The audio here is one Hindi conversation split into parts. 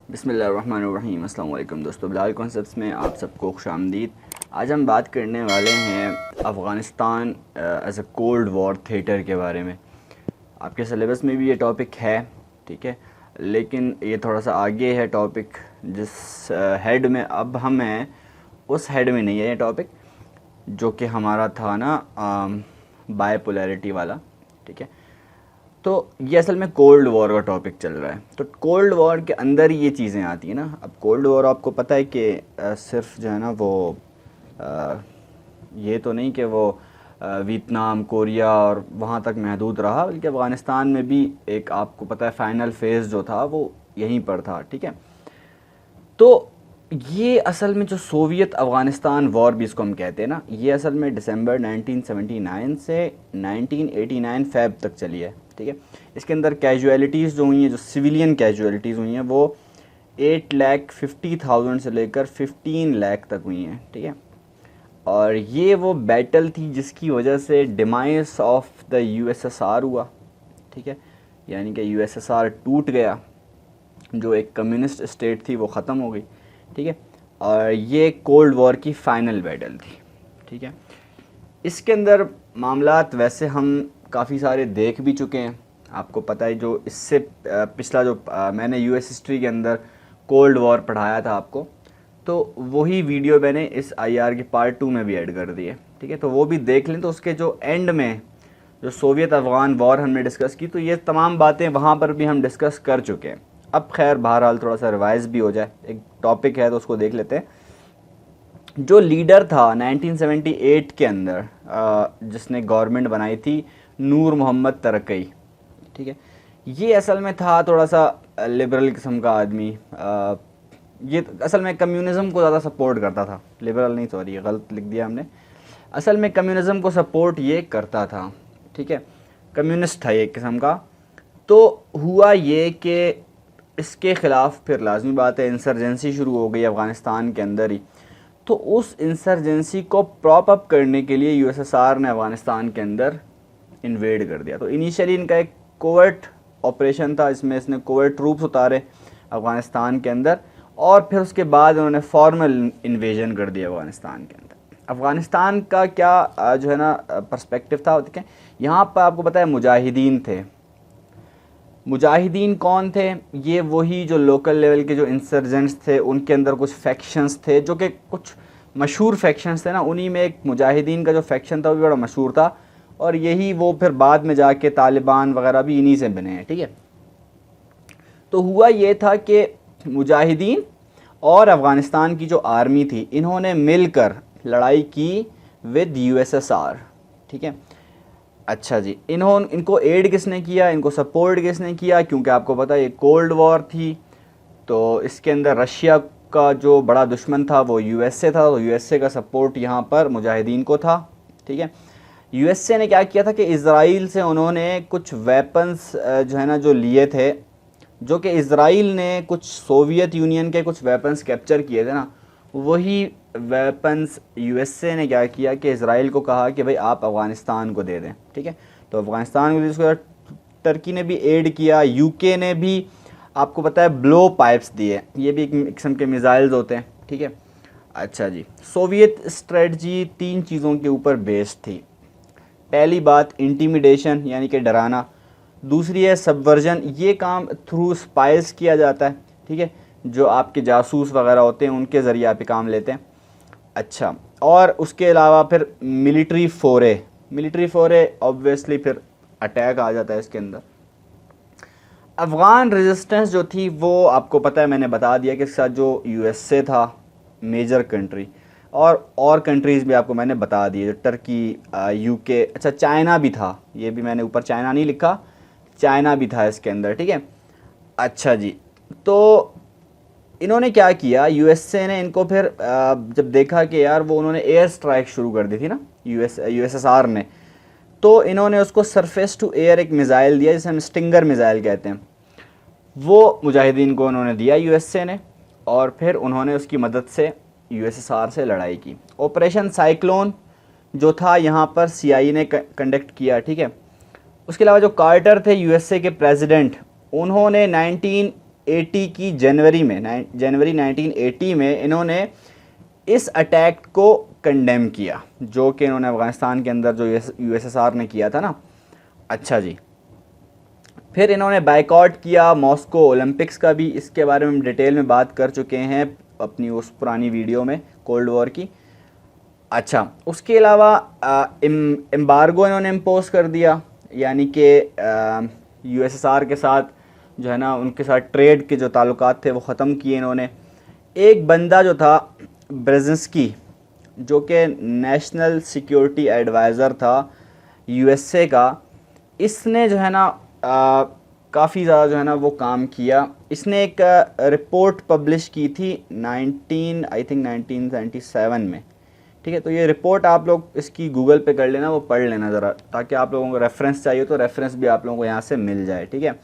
बिस्मिल्लाहिर्रहमानिर्रहीम। अस्सलाम वालेकुम दोस्तों, बिलाल कॉन्सेप्ट्स में आप सबको खुशामदीद। आज हम बात करने वाले हैं Afghanistan as a cold war theatre के बारे में। आपके सिलेबस में भी ये टॉपिक है, ठीक है, लेकिन ये थोड़ा सा आगे है टॉपिक। जिस हेड में अब हम हैं उस हेड में नहीं है ये टॉपिक, जो कि हमारा था ना बायपोलैरिटी वाला, ठीक है। तो ये असल में कोल्ड वॉर का टॉपिक चल रहा है। तो कोल्ड वॉर के अंदर ही ये चीज़ें आती हैं ना। अब कोल्ड वॉर आपको पता है कि सिर्फ जो है ना वो आ, ये तो नहीं कि वो वियतनाम, कोरिया और वहाँ तक महदूद रहा, बल्कि अफ़गानिस्तान में भी एक आपको पता है फाइनल फेज़ जो था वो यहीं पर था, ठीक है। तो ये असल में जो सोवियत अफ़गानिस्तान वॉर भी इसको हम कहते हैं ना, ये असल में दिसंबर 1979 से 1989 फ़ेब तक चली है, ठीक है। इसके अंदर कैजुअलिटीज़ जो हुई हैं, जो सिविलियन कैजुअलिटीज़ हुई हैं, वो 8,50,000 से लेकर 15 लाख तक हुई हैं, ठीक है। और ये वो बैटल थी जिसकी वजह से डिमाइस ऑफ द यूएसएसआर हुआ, ठीक है, यानी कि यूएसएसआर टूट गया, जो एक कम्युनिस्ट स्टेट थी वो ख़त्म हो गई, ठीक है। और ये कोल्ड वॉर की फ़ाइनल बैटल थी, ठीक है। इसके अंदर मामलात वैसे हम काफ़ी सारे देख भी चुके हैं। आपको पता है जो इससे पिछला जो मैंने यूएस हिस्ट्री के अंदर कोल्ड वॉर पढ़ाया था आपको, तो वही वीडियो मैंने इस आईआर के पार्ट 2 में भी ऐड कर दिए, ठीक है। तो वो भी देख लें। तो उसके जो एंड में जो सोवियत अफ़गान वॉर हमने डिस्कस की, तो ये तमाम बातें वहाँ पर भी हम डिस्कस कर चुके हैं। अब खैर बहरहाल थोड़ा सा रिवाइज भी हो जाए, एक टॉपिक है तो उसको देख लेते हैं। जो लीडर था 1978 के अंदर जिसने गवर्नमेंट बनाई थी, नूर मोहम्मद तरकई, ठीक है। ये असल में था थोड़ा सा लिबरल किस्म का आदमी। ये असल में कम्युनिज़म को ज़्यादा सपोर्ट करता था, लिबरल नहीं, सॉरी गलत लिख दिया हमने। असल में कम्युनिज़म को सपोर्ट ये करता था, ठीक है, कम्युनिस्ट था ये एक किस्म का। तो हुआ ये कि इसके ख़िलाफ़ फिर लाजमी बात है इंसर्जेंसी शुरू हो गई अफ़गानिस्तान के अंदर ही। तो उस इंसर्जेंसी को प्रॉप अप करने के लिए यूएसएसआर ने अफ़गानिस्तान के अंदर इन्वेड कर दिया। तो इनिशियली इनका एक कोवर्ट ऑपरेशन था, इसमें इसने कोवर्ट ट्रूप्स उतारे अफ़गानिस्तान के अंदर, और फिर उसके बाद उन्होंने फॉर्मल इन्वेजन कर दिया अफ़गानिस्तान के अंदर। अफ़गानिस्तान का क्या जो है ना पर्सपेक्टिव था, ठीक है। यहाँ पर आपको पता है मुजाहिदीन थे। मुजाहिदीन कौन थे? ये वही जो लोकल लेवल के जो इंसर्जेंट्स थे, उनके अंदर कुछ फैक्शंस थे जो कि कुछ मशहूर फैक्शंस थे ना। उन्हीं में एक मुजाहिदीन का जो फैक्शन था वो भी बड़ा मशहूर था, और यही वो फिर बाद में जाके तालिबान वगैरह भी इन्हीं से बने हैं, ठीक है। तो हुआ ये था कि मुजाहिदीन और अफ़गानिस्तान की जो आर्मी थी, इन्होंने मिलकर लड़ाई की विद यूएसएसआर, ठीक है। अच्छा जी, इनको एड किसने किया, इनको सपोर्ट किसने किया? क्योंकि आपको पता है ये कोल्ड वॉर थी, तो इसके अंदर रशिया का जो बड़ा दुश्मन था वो यूएसए था। तो यूएसए का सपोर्ट यहाँ पर मुजाहिदीन को था, ठीक है। यूएसए ने क्या किया था कि इज़राइल से उन्होंने कुछ वेपन्स जो है ना जो लिए थे, जो कि इज़राइल ने कुछ सोवियत यूनियन के कुछ वेपन्स कैप्चर किए थे ना, वही वेपन्स यूएसए ने क्या किया कि इज़राइल को कहा कि भाई आप अफ़गानिस्तान को दे दें, ठीक है। तो अफ़गानिस्तान को इसको टर्की ने भी एड किया, यूके ने भी आपको पता है ब्लो पाइप्स दिए, ये भी एक किस्म के मिसाइल्स होते हैं, ठीक है। अच्छा जी, सोवियत स्ट्रेटजी 3 चीज़ों के ऊपर बेस्ड थी। पहली बात इंटिमिडेशन, यानी कि डराना। दूसरी है सबवर्जन, ये काम थ्रू स्पाइस किया जाता है, ठीक है, जो आपके जासूस वगैरह होते हैं उनके ज़रिए आप काम लेते हैं। अच्छा, और उसके अलावा फिर मिलिट्री फोरे ऑब्वियसली फिर अटैक आ जाता है इसके अंदर। अफ़गान रेजिस्टेंस जो थी वो आपको पता है, मैंने बता दिया कि इसके साथ जो यूएसए था मेजर कंट्री, और कंट्रीज़ भी आपको मैंने बता दिए, जो टर्की, यूके, अच्छा चाइना भी था, ये भी मैंने ऊपर चाइना नहीं लिखा, चाइना भी था इसके अंदर, ठीक है। अच्छा जी, तो इन्होंने क्या किया, यूएसए ने इनको फिर जब देखा कि यार वो उन्होंने एयर स्ट्राइक शुरू कर दी थी ना यूएसएसआर ने, तो इन्होंने उसको सरफेस टू एयर एक मिज़ाइल दिया जिसे हम स्टिंगर मिज़ाइल कहते हैं। वो मुजाहिदीन को उन्होंने दिया यूएसए ने, और फिर उन्होंने उसकी मदद से यूएसएसआर से लड़ाई की। ऑपरेशन साइक्लोन जो था यहाँ पर सीआईए ने कंडक्ट किया, ठीक है। उसके अलावा जो कार्टर थे यूएसए के प्रेसिडेंट, उन्होंने 1980 की जनवरी 1980 में इन्होंने इस अटैक को कंडेम किया, जो कि इन्होंने अफ़गानिस्तान के अंदर जो यूएसएसआर ने किया था ना। अच्छा जी, फिर इन्होंने बाइकआउट किया मॉस्को ओलंपिक्स का भी, इसके बारे में हम डिटेल में बात कर चुके हैं अपनी उस पुरानी वीडियो में कोल्ड वॉर की। अच्छा, उसके अलावा एम्बार्गो इन्होंने इम्पोज कर दिया, यानी कि यूएसएसआर के साथ जो है ना, उनके साथ ट्रेड के जो ताल्लुकात थे वो ख़त्म किए इन्होंने। एक बंदा जो था ब्रेजिंस्की, जो कि नेशनल सिक्योरिटी एडवाइज़र था यूएसए का, इसने जो है ना काफ़ी ज़्यादा जो है ना वो काम किया। इसने एक रिपोर्ट पब्लिश की थी 1977 में, ठीक है। तो ये रिपोर्ट आप लोग इसकी गूगल पे कर लेना, वो पढ़ लेना ज़रा, ताकि आप लोगों को रेफरेंस चाहिए तो रेफरेंस भी आप लोगों को यहाँ से मिल जाए, ठीक है।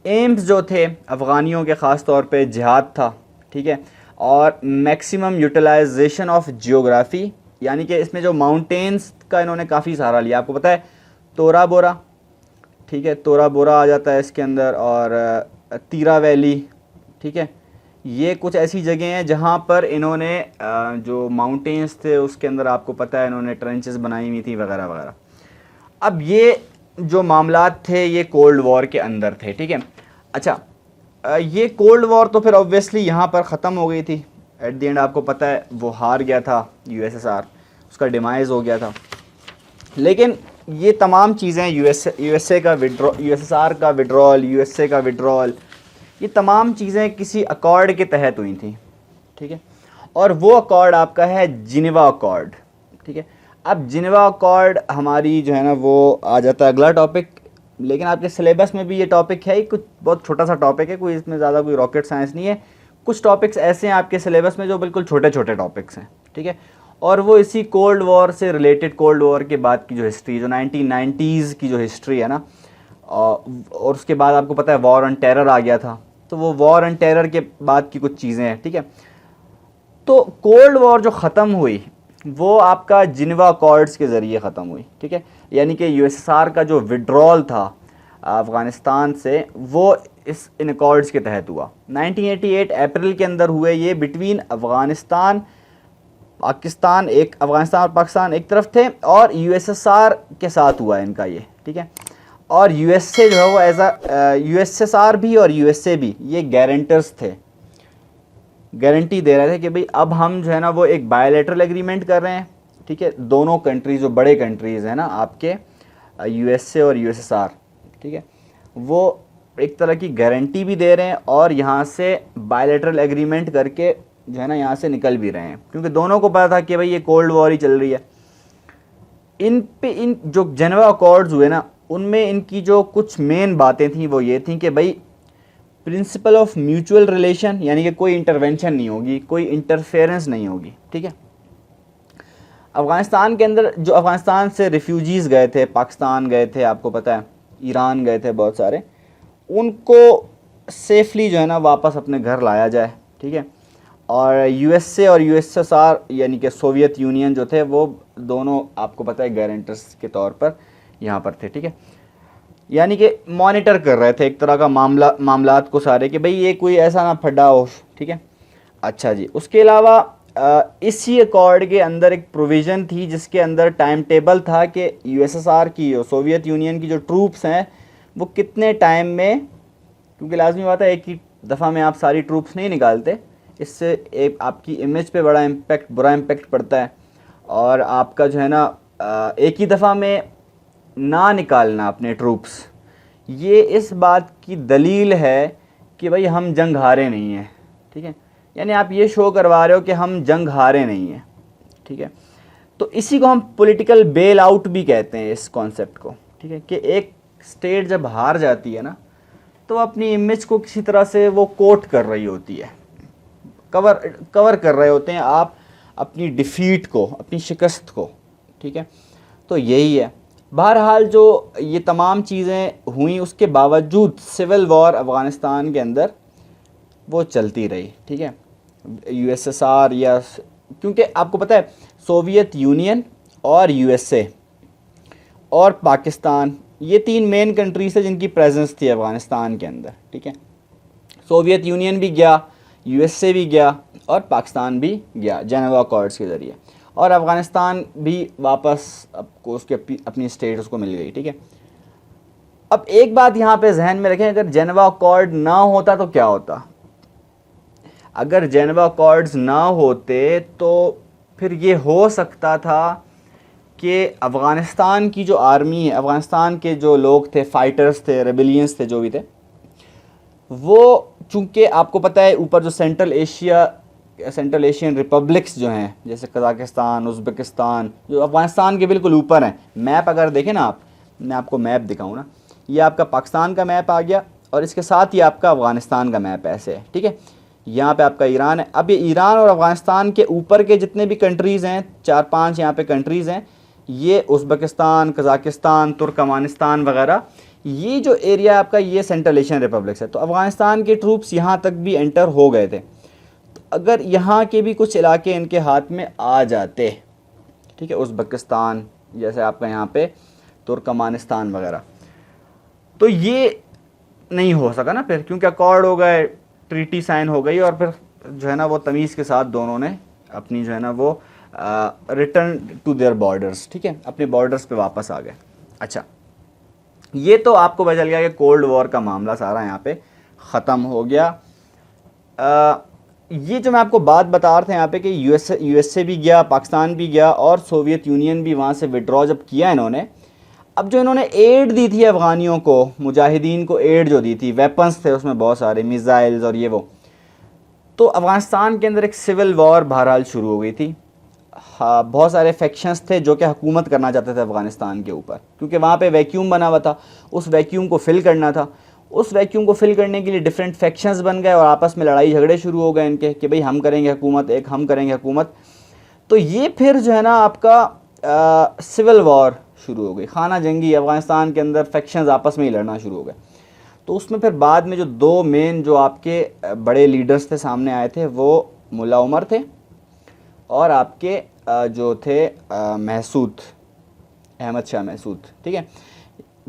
एम्स जो थे अफ़गानियों के ख़ास तौर पे जिहाद था, ठीक है, और मैक्सिमम यूटिलाइजेशन ऑफ जियोग्राफी, यानी कि इसमें जो माउंटेन्स का इन्होंने काफ़ी सहारा लिया। आपको पता है तोरा बोरा, ठीक है, तोरा बोरा आ जाता है इसके अंदर, और तीरा वैली, ठीक है। ये कुछ ऐसी जगह हैं जहाँ पर इन्होंने जो माउंटेन्स थे उसके अंदर आपको पता है इन्होंने ट्रेंचेस बनाई हुई थी वगैरह वगैरह। अब ये जो मामलात थे ये कोल्ड वॉर के अंदर थे, ठीक है। अच्छा, ये कोल्ड वॉर तो फिर ऑब्वियसली यहाँ पर ख़त्म हो गई थी। एट द एंड आपको पता है वो हार गया था यूएसएसआर, उसका डिमाइज़ हो गया था। लेकिन ये तमाम चीज़ें यूएसए का यूएसएसआर का विड्रॉल, यूएसए का विड्रॉल, ये तमाम चीज़ें किसी अकॉर्ड के तहत हुई थी, ठीक है। और वो अकॉर्ड आपका है जिनेवा अकॉर्ड, ठीक है। अब जिनेवा अकॉर्ड हमारी जो है ना वो आ जाता है अगला टॉपिक, लेकिन आपके सिलेबस में भी ये टॉपिक है ही, कुछ बहुत छोटा सा टॉपिक है, कोई इसमें ज़्यादा कोई रॉकेट साइंस नहीं है। कुछ टॉपिक्स ऐसे हैं आपके सिलेबस में जो बिल्कुल छोटे छोटे टॉपिक्स हैं, ठीक है। और वो इसी कोल्ड वॉर से रिलेटेड, कोल्ड वॉर के बाद की जो हिस्ट्री, जो 1990s की जो हिस्ट्री है ना, और उसके बाद आपको पता है वॉर ऑन टेरर आ गया था, तो वो वॉर ऑन टेरर के बाद की कुछ चीज़ें हैं, ठीक है। तो कोल्ड वॉर जो ख़त्म हुई वो आपका जिनेवा अकॉर्ड्स के ज़रिए ख़त्म हुई, ठीक है। यानी कि यूएसएसआर का जो विड्रॉल था अफ़गानिस्तान से वो इन अकॉर्ड्स के तहत हुआ। 1988 अप्रैल के अंदर हुए ये, बिटवीन अफ़गानिस्तान और पाकिस्तान एक तरफ थे, और यूएसएसआर के साथ हुआ इनका ये, ठीक है। और यूएसए जो है वो एज यूएसएसआर भी और यूएसए भी ये गारंटर्स थे, गारंटी दे रहे थे कि भाई अब हम जो है ना वो एक बायलैटरल एग्रीमेंट कर रहे हैं, ठीक है। दोनों कंट्रीज़ जो बड़े कंट्रीज़ हैं ना आपके यूएसए और यूएसएसआर, ठीक है, वो एक तरह की गारंटी भी दे रहे हैं और यहाँ से बायलैटरल एग्रीमेंट करके जो है ना यहाँ से निकल भी रहे हैं, क्योंकि दोनों को पता था कि भाई ये कोल्ड वॉर ही चल रही है। इन जो जिनेवा अकॉर्ड्स हुए ना, उनमें इनकी जो कुछ मेन बातें थी वो ये थी कि भाई प्रिंसिपल ऑफ म्यूचुअल रिलेशन, यानी कि कोई इंटरवेंशन नहीं होगी, कोई इंटरफेरेंस नहीं होगी, ठीक है। अफ़गानिस्तान के अंदर जो अफ़गानिस्तान से रिफ्यूजीज़ गए थे, पाकिस्तान गए थे, आपको पता है ईरान गए थे बहुत सारे, उनको सेफली जो है ना वापस अपने घर लाया जाए, ठीक है। और यूएसए और यूएसएसआर यानी कि सोवियत यूनियन जो थे वो दोनों आपको पता है गारंटर्स के तौर पर यहाँ पर थे, ठीक है। यानी कि मॉनिटर कर रहे थे एक तरह का मामलात को सारे, कि भाई ये कोई ऐसा ना फटा हो, ठीक है। अच्छा जी, उसके अलावा इसी अकॉर्ड के अंदर एक प्रोविज़न थी जिसके अंदर टाइम टेबल था कि यूएसएसआर की, सोवियत यूनियन की जो ट्रूप्स हैं वो कितने टाइम में, क्योंकि लाजमी बात है एक ही दफ़ा में आप सारी ट्रूप्स नहीं निकालते, इससे एक आपकी इमेज पे बुरा इम्पेक्ट पड़ता है, और आपका जो है ना एक ही दफ़ा में ना निकालना अपने ट्रूप्स, ये इस बात की दलील है कि भाई हम जंग हारे नहीं हैं, ठीक है। यानी आप ये शो करवा रहे हो कि हम जंग हारे नहीं हैं, ठीक है। तो इसी को हम पॉलिटिकल बेल आउट भी कहते हैं इस कॉन्सेप्ट को, ठीक है, कि एक स्टेट जब हार जाती है ना तो अपनी इमेज को किसी तरह से वो कोट कर रही होती है, कवर कर रहे होते हैं आप अपनी डिफ़ीट को, अपनी शिकस्त को, ठीक है। तो यही है। बहरहाल जो ये तमाम चीज़ें हुई उसके बावजूद सिविल वॉर अफ़गानिस्तान के अंदर वो चलती रही, ठीक है। यूएसएसआर या, क्योंकि आपको पता है सोवियत यूनियन और यूएसए और पाकिस्तान, ये तीन मेन कंट्रीज थे जिनकी प्रेजेंस थी अफ़गानिस्तान के अंदर, ठीक है। सोवियत यूनियन भी गया, यूएसए भी गया और पाकिस्तान भी गया जेनेवा अकॉर्ड्स के ज़रिए, और अफ़गानिस्तान भी वापस आपको उसके अपनी स्टेट उसको मिल गई। ठीक है, अब एक बात यहाँ पे जहन में रखें, अगर जेनेवा अकॉर्ड ना होता तो क्या होता? अगर जेनेवा अकॉर्ड्स ना होते तो फिर ये हो सकता था कि अफ़गानिस्तान की जो आर्मी है, अफ़गानिस्तान के जो लोग थे, फाइटर्स थे, रेबेलियंस थे, जो भी थे, वो चूँकि आपको पता है ऊपर जो सेंट्रल एशियन रिपब्लिक्स जो हैं, जैसे कज़ाकिस्तान, उज़्बेकिस्तान, जो अफ़गानिस्तान के बिल्कुल ऊपर हैं, मैप अगर देखें ना आप, मैं आपको मैप दिखाऊँ ना, ये आपका पाकिस्तान का मैप आ गया और इसके साथ ही आपका अफ़गानिस्तान का मैप ऐसे है। ठीक है, यहाँ पे आपका ईरान है। अब ये ईरान और अफ़गानिस्तान के ऊपर के जितने भी कंट्रीज़ हैं, 4-5 यहाँ पे कंट्रीज़ हैं, ये उज़्बेकिस्तान, कज़ाकिस्तान, तुर्कमानिस्तान वगैरह, ये जो एरिया आपका ये सेंट्रल एशियन रिपब्लिक्स है। तो अफ़गानिस्तान के ट्रूप्स यहाँ तक भी एंटर हो गए थे। तो अगर यहाँ के भी कुछ इलाके इनके हाथ में आ जाते, ठीक है, उज़्बेकिस्तान जैसे आपका यहाँ पे तुर्कमानिस्तान वगैरह, तो ये नहीं हो सका ना फिर, क्योंकि अकॉर्ड हो गए, ट्रीटी साइन हो गई और फिर जो है ना वो तमीज़ के साथ दोनों ने अपनी जो है ना वो रिटर्न टू देयर बॉर्डर्स, ठीक है, अपने बॉर्डर्स पे वापस आ गए। अच्छा, ये तो आपको पता चल गया कि कोल्ड वॉर का मामला सारा यहाँ पे ख़त्म हो गया। ये जो मैं आपको बात बता रहा था यहाँ पे कि यूएसए भी गया, पाकिस्तान भी गया और सोवियत यूनियन भी वहाँ से विड्रॉ जब किया इन्होंने, अब जो इन्होंने एड दी थी अफ़गानियों को, मुजाहिदीन को एड जो दी थी, वेपन्स थे उसमें बहुत सारे, मिसाइल्स और ये वो, तो अफ़गानिस्तान के अंदर एक सिविल वॉर बहरहाल शुरू हो गई थी। हाँ, बहुत सारे फैक्शंस थे जो कि हुकूमत करना चाहते थे अफ़गानिस्तान के ऊपर, क्योंकि वहाँ पे वैक्यूम बना हुआ था, उस वैक्यूम को फिल करना था। उस वैक्यूम को फिल करने के लिए डिफरेंट फैक्शंस बन गए और आपस में लड़ाई झगड़े शुरू हो गए इनके कि भाई हम करेंगे हुकूमत, एक हम करेंगे हुकूमत। तो ये फिर जो है ना आपका सिविल वॉर शुरू हो गई, खाना जंगी, अफ़गानिस्तान के अंदर फैक्शंस आपस में ही लड़ना शुरू हो गए। तो उसमें फिर बाद में जो दो मेन जो आपके बड़े लीडर्स थे सामने आए थे, वो मुल्ला उमर थे और आपके जो थे महसूद, अहमद शाह महसूद। ठीक है,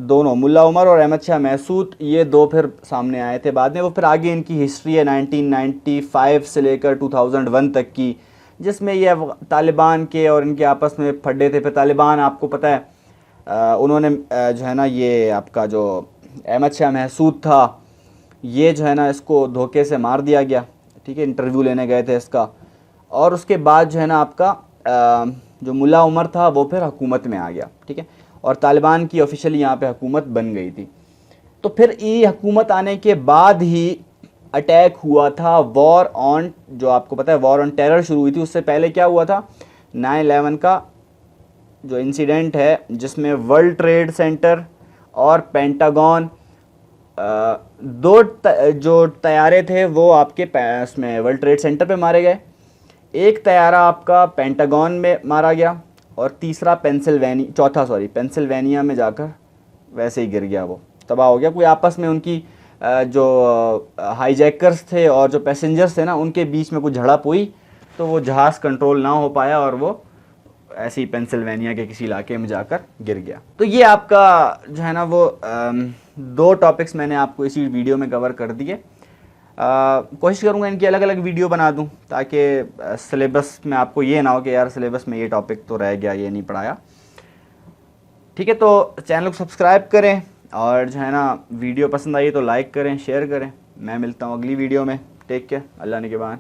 दोनों मुल्ला उमर और अहमद शाह महसूद, ये दो फिर सामने आए थे बाद में। वो फिर आगे इनकी हिस्ट्री है 1995 से लेकर 2001 तक की, जिसमें ये तालिबान के और इनके आपस में फड्डे थे। फिर तालिबान आपको पता है उन्होंने जो है ना ये आपका जो अहमद शाह महसूद था, ये जो है ना इसको धोखे से मार दिया गया। ठीक है, इंटरव्यू लेने गए थे इसका, और उसके बाद जो है ना आपका जो मुल्ला उमर था वो फिर हुकूमत में आ गया। ठीक है, और तालिबान की ऑफिशियली यहाँ पे हुकूमत बन गई थी। तो फिर ये हुकूमत आने के बाद ही अटैक हुआ था, वॉर ऑन, जो आपको पता है वॉर ऑन टेरर शुरू हुई थी। उससे पहले क्या हुआ था, 9/11 का जो इंसिडेंट है, जिसमें वर्ल्ड ट्रेड सेंटर और पेंटागन, दो जो तैयारे थे वो आपके उसमें वर्ल्ड ट्रेड सेंटर पे मारे गए, एक तैयारा आपका पेंटागन में मारा गया और तीसरा पेंसिल्वेनिया में जाकर वैसे ही गिर गया, वो तबाह हो गया। कोई आपस में उनकी जो हाईजैकर्स थे और जो पैसेंजर्स थे ना, उनके बीच में कुछ झड़प हुई, तो वो जहाज़ कंट्रोल ना हो पाया और वो ऐसे ही पेंसिल्वेनिया के किसी इलाके में जाकर गिर गया। तो ये आपका जो है ना वो दो टॉपिक्स मैंने आपको इसी वीडियो में कवर कर दिए। कोशिश करूँगा इनकी अलग अलग वीडियो बना दूँ, ताकि सिलेबस में आपको ये ना हो कि यार सिलेबस में ये टॉपिक तो रह गया, ये नहीं पढ़ाया। ठीक है, तो चैनल को सब्सक्राइब करें और जो है ना वीडियो पसंद आई तो लाइक करें, शेयर करें। मैं मिलता हूँ अगली वीडियो में। टेक केयर, अल्लाह निगहबान।